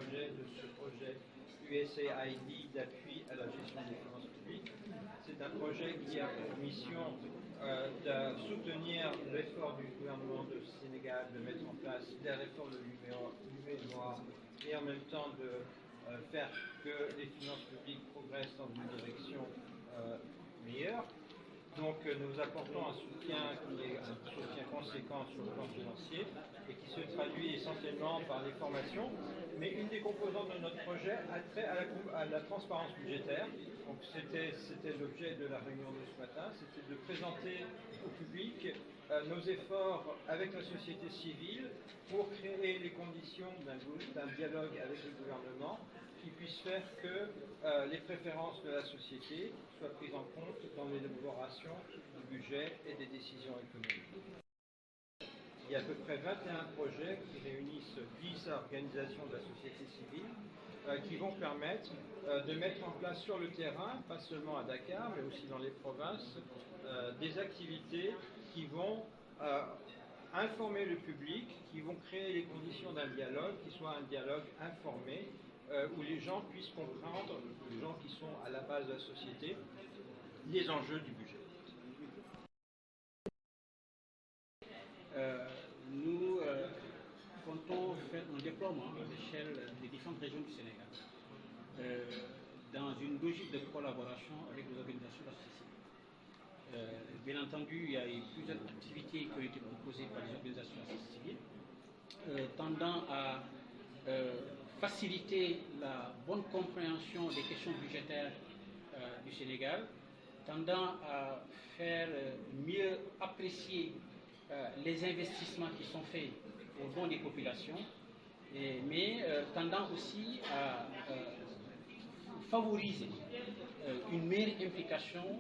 projet de ce projet USAID d'appui à la gestion des finances publiques. C'est un projet qui a pour mission de soutenir l'effort du gouvernement du Sénégal de mettre en place des réformes de l'UEMOA et en même temps de faire que les finances publiques progressent dans une direction meilleure. Donc nous apportons un soutien qui est un soutien conséquent sur le plan financier et qui se traduit essentiellement par les formations. Mais une des composantes de notre projet a trait à la transparence budgétaire. Donc c'était l'objet de la réunion de ce matin, c'était de présenter au public nos efforts avec la société civile pour créer les conditions d'un dialogue avec le gouvernement qui puisse faire que les préférences de la société soient prises en compte dans l'élaboration du budget et des décisions économiques. Il y a à peu près 21 projets qui réunissent 10 organisations de la société civile qui vont permettre de mettre en place sur le terrain, pas seulement à Dakar, mais aussi dans les provinces, des activités qui vont informer le public, qui vont créer les conditions d'un dialogue, qui soit un dialogue informé, où les gens puissent comprendre, les gens qui sont à la base de la société, les enjeux du budget. Nous comptons faire un déploiement à l'échelle des différentes régions du Sénégal dans une logique de collaboration avec les organisations de la société civile. Bien entendu, il y a eu plusieurs activités qui ont été proposées par les organisations de la société civile tendant à faciliter la bonne compréhension des questions budgétaires du Sénégal, tendant à faire mieux apprécier les investissements qui sont faits au don des populations, mais tendant aussi à favoriser une meilleure implication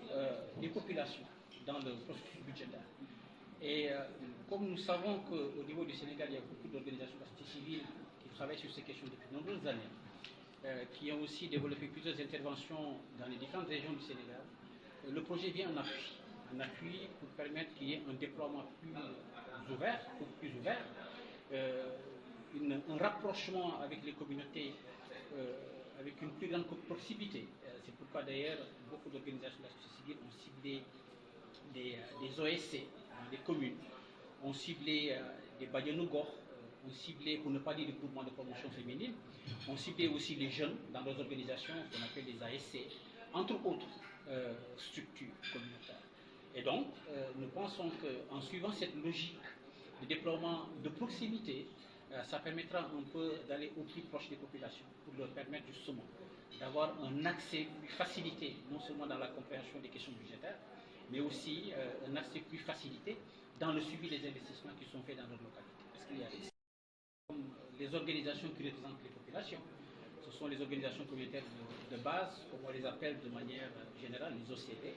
des populations dans le processus budgétaire. Et comme nous savons qu'au niveau du Sénégal, il y a beaucoup d'organisations de la société civile qui travaillent sur ces questions depuis de nombreuses années, qui ont aussi développé plusieurs interventions dans les différentes régions du Sénégal, le projet vient en appui pour permettre qu'il y ait un déploiement plus ouvert, un rapprochement avec les communautés, avec une plus grande proximité. C'est pourquoi d'ailleurs beaucoup d'organisations de la société civile ont ciblé des OSC dans les communes, ont ciblé des Badianougor, ont ciblé, pour ne pas dire des groupements de promotion féminine, ont ciblé aussi les jeunes dans leurs organisations, qu'on appelle les ASC, entre autres structures communautaires. Et donc, nous pensons qu'en suivant cette logique de déploiement de proximité, ça permettra un peu d'aller au plus proche des populations pour leur permettre justement d'avoir un accès plus facilité, non seulement dans la compréhension des questions budgétaires, mais aussi un accès plus facilité dans le suivi des investissements qui sont faits dans leur localité. Parce qu'il y a les organisations qui représentent les populations. Ce sont les organisations communautaires de base, comme on les appelle de manière générale, les OCB.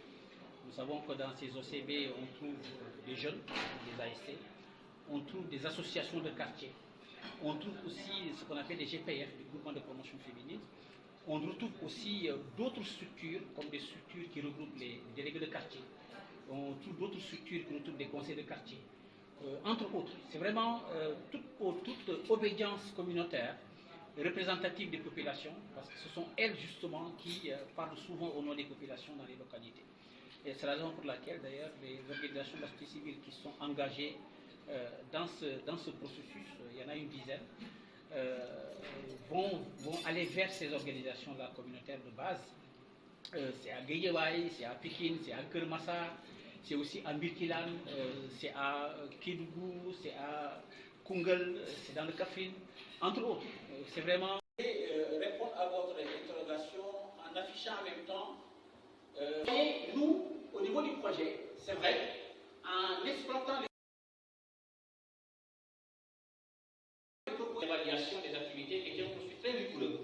Nous savons que dans ces OCB, on trouve des jeunes, des ASC, on trouve des associations de quartier, on trouve aussi ce qu'on appelle des GPF, des groupements de promotion féminine. On retrouve aussi d'autres structures, comme des structures qui regroupent les délégués de quartier. On trouve d'autres structures qui retrouvent des conseils de quartier, entre autres. C'est vraiment toute obédience communautaire représentative des populations, parce que ce sont elles justement qui parlent souvent au nom des populations dans les localités. Et c'est la raison pour laquelle d'ailleurs les organisations de la société civile qui sont engagées dans ce processus, il y en a une dizaine, vont aller vers ces organisations-là communautaires de base. C'est à Guédiawaye, c'est à Pikine, c'est à Kermassar, c'est aussi à Birkilan, c'est à Kédougou, c'est à Koungheul, c'est dans le Kaffrine, entre autres. C'est vraiment répondre à votre interrogation en affichant en même temps. Nous, au niveau du projet, c'est vrai, en exploitant les propos d'évaluation des activités et qui ont construit très rigoureux.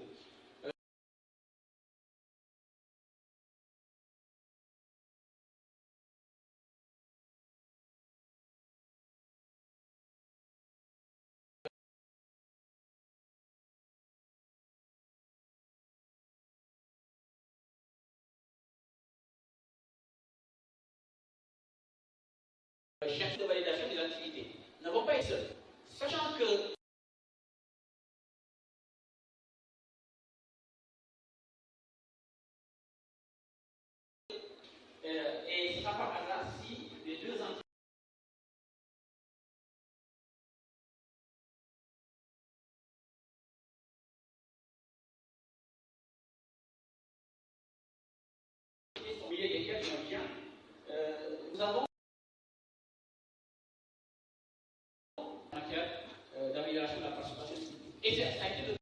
Cherche de validation des activités. Nous n'avons pas été seuls. Sachant que Et ce n'est pas par hasard si les deux entités sont liées desquelles j'en viens. Nous avons en matière d'amélioration de la participation civile. Et ça a été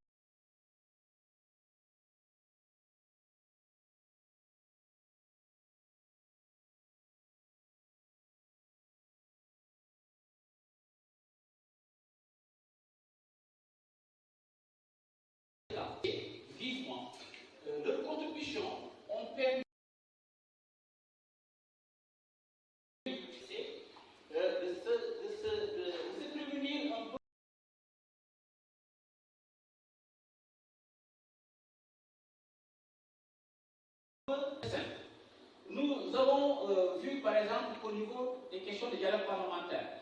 vivement. Leurs contributions ont permis de se prémunir un peu. Nous avons vu par exemple qu'au niveau des questions de dialogue parlementaire,